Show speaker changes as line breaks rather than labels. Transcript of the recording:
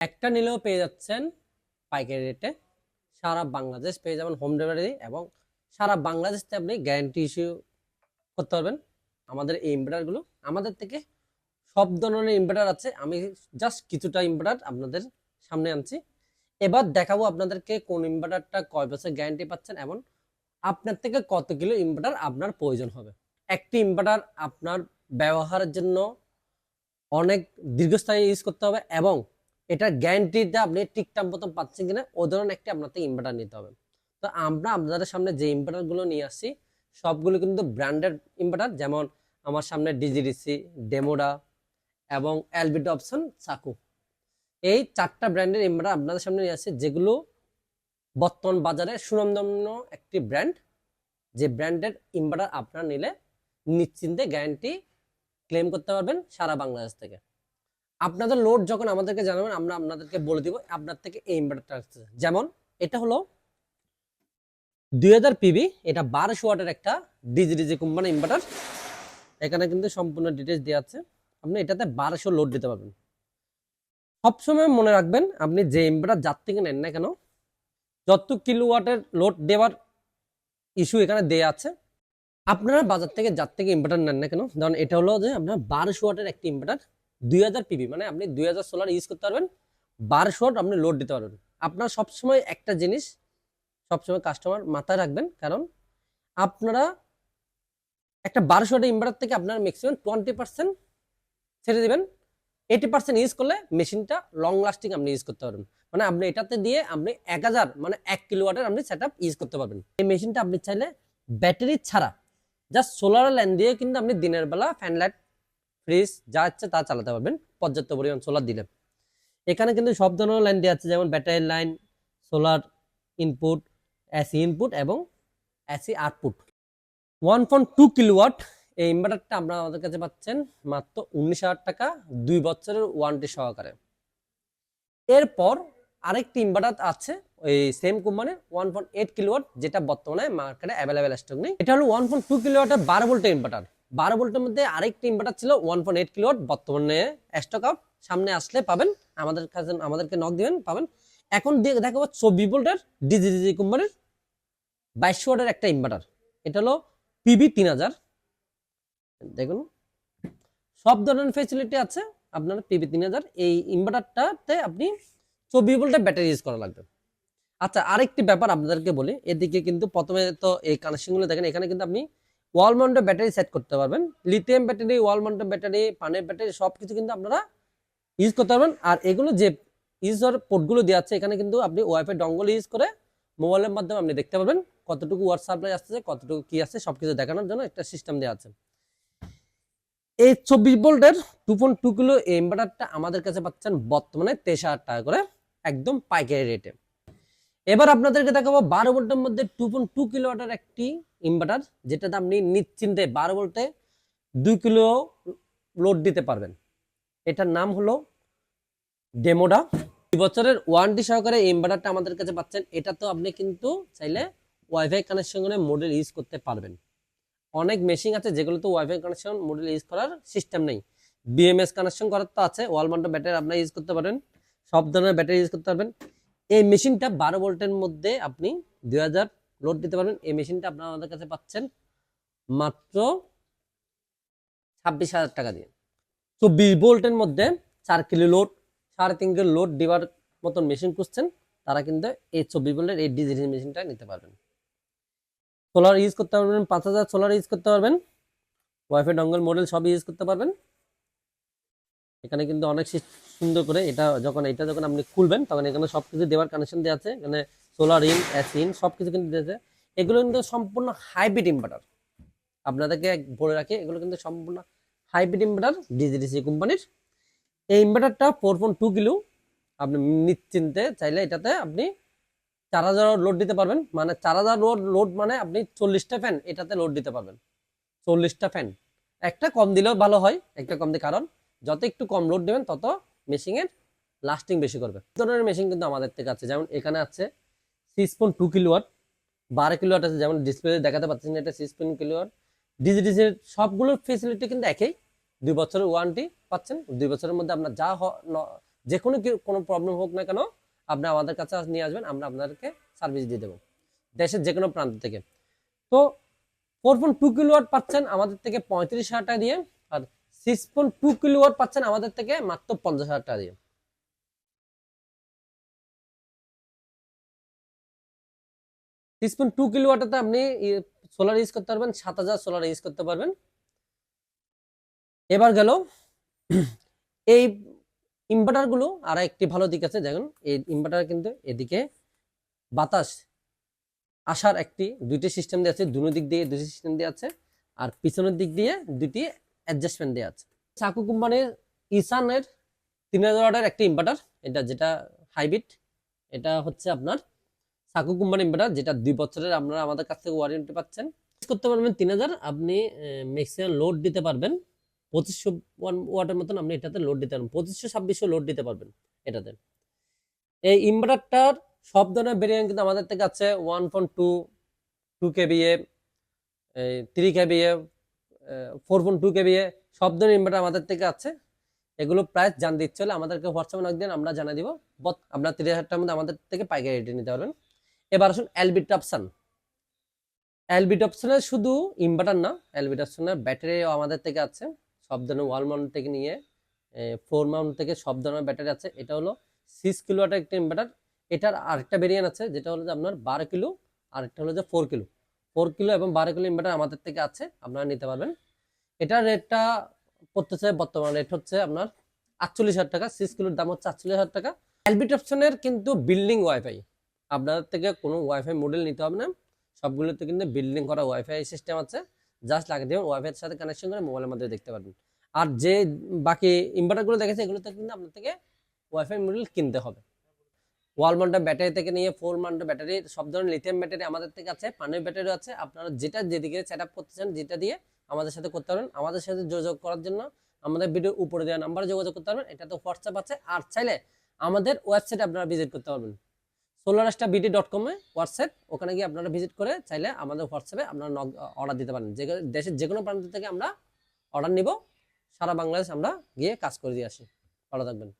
একটা নিলেও পেয়ে যাচ্ছেন পাইকারি রেটে। সারা বাংলাদেশ পেয়ে যাবেন হোম ডেলিভারি, এবং সারা বাংলাদেশে আপনি গ্যারান্টি ইস্যু করতে পারবেন আমাদের এই ইনভার্টারগুলো। আমাদের থেকে সব ধরনের ইনভার্টার আছে, আমি জাস্ট কিছুটা ইনভার্টার আপনাদের সামনে আনছি। এবার দেখাবো আপনাদেরকে কোন ইনভার্টারটা কয় বছর গ্যারান্টি পাচ্ছেন এবং আপনার থেকে কত কিলো ইনভার্টার আপনার প্রয়োজন হবে। একটি ইনভার্টার আপনার ব্যবহারের জন্য অনেক দীর্ঘস্থায়ী ইউজ করতে হবে, এবং এটার গ্যারান্টিটা আপনি ঠিকঠাক মতো পাচ্ছেন কিনা ও ধরনের একটি আপনার থেকে ইনভার্টার নিতে হবে। তো আমরা আপনাদের সামনে যে ইনভার্টারগুলো নিয়ে আসছি সবগুলো কিন্তু ব্র্যান্ডেড ইনভার্টার, যেমন আমার সামনে ডিজিডিসি, ডেমোডা এবং এলবিডি অপশন চাকু। এই চারটা ব্র্যান্ডের ইনভার্টার আপনাদের সামনে নিয়ে আসছি, যেগুলো বর্তমান বাজারে সুনামধন্য একটি ব্র্যান্ড, যে ব্র্যান্ডের ইনভার্টার আপনারা নিলে নিশ্চিন্তে গ্যারান্টি ক্লেম করতে পারবেন সারা বাংলাদেশ থেকে। আপনাদের লোড যখন আমাদেরকে জানাবেন, আমরা আপনাদেরকে বলে দিব আপনার থেকে এই ইনভার্টারটা আসছে। যেমন এটা হলো 2000 পিবি, এটা 1200 ওয়াটের একটা ডিজিডিজি কোম্পানি ইনভার্টার। এখানে কিন্তু সম্পূর্ণ ডিটেইলস দেওয়া আছে। আপনি এটাতে 1200 লোড দিতে পারবেন। সবসময় মনে রাখবেন, আপনি যে ইনভার্টার যার থেকে নেন না কেন, যত কিলোওয়াটের লোড দেওয়ার ইস্যু এখানে দেয়া আছে। আপনারা বাজার থেকে যার থেকে ইনভার্টার নেন না কেন, ধরুন এটা হলো যে আপনার 1200 ওয়াটের একটি ইনভার্টার 2000 পিবি, মানে আপনি 2000 সোলার ইউজ করতে পারবেন, 1200 ওয়াট আপনি লোড দিতে পারবেন। আপনার সবসময় একটা জিনিস সবসময় কাস্টমার মাথায় রাখবেন, কারণ আপনারা একটা 1200 ওয়াটের ইনভার্টার থেকে আপনার ম্যাক্সিমাম 20% ছেড়ে দিবেন, 80% ইউজ করলে মেশিনটা লং লাস্টিং আপনি ইউজ করতে পারবেন। মানে আপনি এটাতে দিয়ে আপনি 1000 মানে 1 কিলোওয়াটের আপনি সেটআপ ইউজ করতে পারবেন। এই মেশিনটা আপনি চাইলে ব্যাটারি ছাড়া জাস্ট সোলার লাইন দিয়ে কিন্তু আপনি দিনের বেলা ফ্যান লাইট, ফ্রিজ যা ইচ্ছে তা চালাতে পারবেন পর্যাপ্ত পরিমাণ সোলার দিলে। এখানে কিন্তু সব ধরনের লাইন দেওয়া আছে, যেমন battery line, solar input, AC input এবং এসি আউটপুট। 1.2 কিলোওয়াট এই ইনভার্টারটা আপনারা আমাদের কাছে পাচ্ছেন মাত্র 19,000 টাকা, 2 বছরের ওয়ারেন্টি সহকারে। এরপর আরেকটি ইনভার্টার আছে ওই সেম কোম্পানির 1.8 কিলোওয়াট, যেটা বর্তমানে মার্কেটে অ্যাভেলেবেল স্টক নেই। এটা হলো 1.2 কিলোওয়াটের 12 ভোল্টের ইনভার্টার। 12 ভোল্টের মধ্যে আরেকটি ইনভার্টার ছিল 1.8 কিলোওয়াট, বর্তমানে স্টক আউট, সামনে আসলে পাবেন, আমাদের কাছে আমাদেরকে নক দিবেন পাবেন। এখন দেখাবো 24 ভোল্টের ডিজিডিজি কোম্পানির 22 ওয়াটের একটা ইনভার্টার। এটা হলো পিবি 3000। দেখুন সব ধরনের ফ্যাসিলিটি আছে আপনার পিবি 3000। এই ইনভার্টারটাতে আপনি 24 ভোল্টের ব্যাটারি ইউজ করা লাগবে। আচ্ছা, আরেকটি ব্যাপার আপনাদেরকে বলি, এদিকে কিন্তু প্রথমে তো এই কানেকশনগুলো দেখেন, এখানে কিন্তু আপনি ওয়াল মাউন্টেড ব্যাটারি সেট করতে পারবেন, লিথিয়াম ব্যাটারি, ওয়াল মাউন্টেড ব্যাটারি, পানের ব্যাটারি, সবকিছু কিন্তু আপনারা ইউজ করতে পারবেন। আর এগুলো যে ইউজার পোর্টগুলো দেওয়া আছে, এখানে কিন্তু আপনি ওয়াইফাই ডঙ্গল ইউজ করে মোবাইলের মাধ্যমে আপনি দেখতে পারবেন কতটুকু ওয়াট সাপ্লাই আসছে, কতটুকু কি আছে, সবকিছু দেখানোর জন্য একটা সিস্টেম দেওয়া আছে। এই 24 ভোল্টের 2.2 কিলো এই ইনভার্টারটা আমাদের কাছে পাচ্ছেন বর্তমানে 23,000 টাকা করে, একদম পাইকারি রেটে। এবার আপনাদেরকে দেখাবো 12 ভোল্টের মধ্যে 2.2 কিলোওয়াটের একটি ইনভার্টার, যেটাতে আপনি নিশ্চিন্তে 12 ভোল্টে 2 কিলো লোড দিতে পারবেন। এটার নাম হলো ডেমোডা। 2 বছরের ওয়ারেন্টি সহকারে এই ইনভার্টারটা আমাদের কাছে পাচ্ছেন। এটা তো আপনি কিন্তু চাইলে ওয়াইফাই কানেকশন করে মডেল ইউজ করতে পারবেন। অনেক মেশিন আছে যেগুলোতে ওয়াইফাই কানেকশন মডেল ইউজ করার সিস্টেম নেই, বিএমএস কানেকশন করার তো আছে, ওয়াল মাউন্টেড ব্যাটারি আপনারা ইউজ করতে পারেন, সব ধরনের ব্যাটারি ইউজ করতে পারবেন। এই মেশিনটা 12 ভোল্টের মধ্যে আপনি 2000 লোড দিতে পারবেন। এই মেশিনটা আপনারা আমাদের কাছে পাচ্ছেন মাত্র 26,000 টাকা দিয়ে। 24 ভোল্টের মধ্যে 4 কিলো লোড, 3.5 কিলো লোড দেওয়ার মতন মেশিন খুঁজছেন, তারা কিন্তু এই 24 ভোল্টের এই ডিজিটাল মেশিনটা নিতে পারবেন। সোলার ইউজ করতে পারবেন, 5000 সোলার ইউজ করতে পারবেন, ওয়াইফাই ডঙ্গল মডেল সব ইউজ করতে পারবেন। এখানে কিন্তু অনেক সুন্দর করে এটা যখন আপনি খুলবেন, তখন এখানে সবকিছু দেওয়ার কানেকশন দেওয়া আছে, এখানে সোলার ইন, এসি ইন, সবকিছু কিন্তু দিয়েছে। এগুলো কিন্তু সম্পূর্ণ হাইব্রিড ইনভার্টার, আপনাদেরকে বলে রাখি, এগুলো কিন্তু সম্পূর্ণ হাইব্রিড ইনভার্টার ডিজিডিসি কোম্পানির। এই ইনভার্টারটা 4.2 কিলো, আপনি নিশ্চিন্তে চাইলে এটাতে আপনি 4000 লোড দিতে পারবেন। মানে 4000 লোড মানে আপনি 40টা ফ্যান এটাতে লোড দিতে পারবেন। 40টা ফ্যান, একটা কম দিলেও ভালো হয়, একটা কম দিয়ে, কারণ যত একটু কম লোড দেবেন তত মেশিনের লাস্টিং বেশি করবে। ধরনের মেশিন কিন্তু আমাদের থেকে আছে, যেমন এখানে আছে 6.2 কিলোওয়াট, 12 কিলোওয়াট আছে, যেমন ডিসপ্লে দেখাতে পাচ্ছেন এটা 6 কিলোওয়াট। ডিজিডিসি সবগুলোর ফেসিলিটি কিন্তু একই, 2 বছরের ওয়ারেন্টি পাচ্ছেন। 2 বছরের মধ্যে আপনার যে কোনো প্রবলেম হোক না কেন আপনি আমাদের কাছে নিয়ে আসবেন, আমরা আপনাদেরকে সার্ভিস দিয়ে দেবো দেশের যে কোনো প্রান্ত থেকে। তো 4.2 কিলোওয়াট পাচ্ছেন আমাদের থেকে 35,000 টাকা দিয়ে, আর 6.2 কিলোওয়াট পাচ্ছেন আমাদের থেকে মাত্র 50,000 টাকা দিয়ে। 6.2 কিলোওয়াটে আপনি সোলার ইউজ করতে পারবেন, 7,000 সোলার ইউজ করতে পারবেন। এবার গেল এই ইনভার্টার গুলো আর একটি ভালো দিক আছে, দেখুন এই ইনভার্টার কিন্তু এদিকে বাতাস আসার দুইটি সিস্টেম দেওয়া আছে, দুনো দিক দিয়ে দুটি সিস্টেম দেওয়া আছে, আর পিছনের দিক দিয়ে দুটি অ্যাডজাস্টমেন্ট দেওয়া আছে। চাকু কোম্পানির ইসানের 3000 ওয়াটের একটি ইনভার্টার, এটা যেটা হাইব্রিড, এটা হচ্ছে আপনার চাকু কোম্পানি ইনভার্টার, যেটা 2 বছরের আপনারা আমাদের কাছ থেকে ওয়ারেন্টি পাচ্ছেন। করতে পারবেন 3000, আপনি ম্যাক্সিমাম লোড দিতে পারবেন 2500 ওয়াটের মতন আপনি এটাতে লোড দিতে পারবেন, 2500-2600 লোড দিতে পারবেন এটাতে। এই ইনভার্টারটার সব ধরনের ভেরিয়েন্ট কিন্তু আমাদের থেকে আছে, 1.2, 2 কেভিএ, 3 কেভিএ, 4.2 কেভিএ, সব ধরনের ইনভার্টার আমাদের থেকে আছে। এগুলো প্রাইস জানতে ইচ্ছে হলে আমাদেরকে হোয়াটসঅ্যাপে নক দিন, আমরা জানিয়ে দিব। আপনার 30,000 টাকার মধ্যে আমাদের থেকে পাইকারি রেটে নিতে পারবেন। এবার আসুন এলবি টপসন। এলবি টপসনের শুধু ইনভার্টার না, এলবি টপসনের ব্যাটারিও আমাদের থেকে আছে, সব ধরনের ওয়াল মাউন্ট থেকে নিয়ে 4 মাউন্ট থেকে সব ধরনের ব্যাটারি আছে। এটা হলো 6 কিলোওয়াটের একটা ইনভার্টার। এটার আরেকটা ভেরিয়েন্ট আছে যেটা হলো যে আপনার 12 কিলো, আর একটা হলো যে 4 কিলো। 4 কিলো এবং 12 কিলো ইনভার্টার আমাদের থেকে আছে, আপনারা নিতে পারবেন। এটার রেটটা পড়তেছে, বর্তমান রেট হচ্ছে আপনার 48,000 টাকা। 6 কিলোর দাম হচ্ছে 48,000 টাকা। এলবি টপসনের কিন্তু বিল্ডিং ওয়াইফাই, আপনাদের থেকে কোনো ওয়াইফাই মডেল নিতে হবে না, সবগুলোতে কিন্তু বিল্ডিং করা ওয়াইফাই সিস্টেম আছে, জাস্ট লাগিয়ে দেবেন, ওয়াইফাই এর সাথে কানেকশন করে মোবাইলের মাধ্যমে দেখতে পারবেন। আর যে বাকি ইনভার্টারগুলো দেখেছে এগুলোতে কিন্তু আপনার থেকে ওয়াইফাই মডেল কিনতে হবে। ওয়াল মাউন্টেড ব্যাটারি থেকে নিয়ে 4 মাউন্টেড ব্যাটারি, সব ধরনের লিথিয়াম ব্যাটারি আমাদের থেকে আছে, পানির ব্যাটারি আছে। আপনারা যেদিকে সেট আপ করতে চান, যেটা দিয়ে আমাদের সাথে করতে পারবেন। আমাদের সাথে যোগাযোগ করার জন্য আমাদের ভিডিওর উপরে দেওয়া নাম্বারে যোগাযোগ করতে পারবেন, এটাতে হোয়াটসঅ্যাপ আছে। আর চাইলে আমাদের ওয়েবসাইটে আপনারা ভিজিট করতে পারবেন, solarstarbt.com হোয়াটসঅ্যাপ, ওখানে গিয়ে আপনারা ভিজিট করে চাইলে আমাদের হোয়াটসঅ্যাপে আপনারা অর্ডার দিতে পারেন। দেশের যে কোনো প্রান্ত থেকে আমরা অর্ডার নিব, সারা বাংলাদেশ আমরা গিয়ে কাজ করে দিয়ে আসি। ভালো থাকবেন।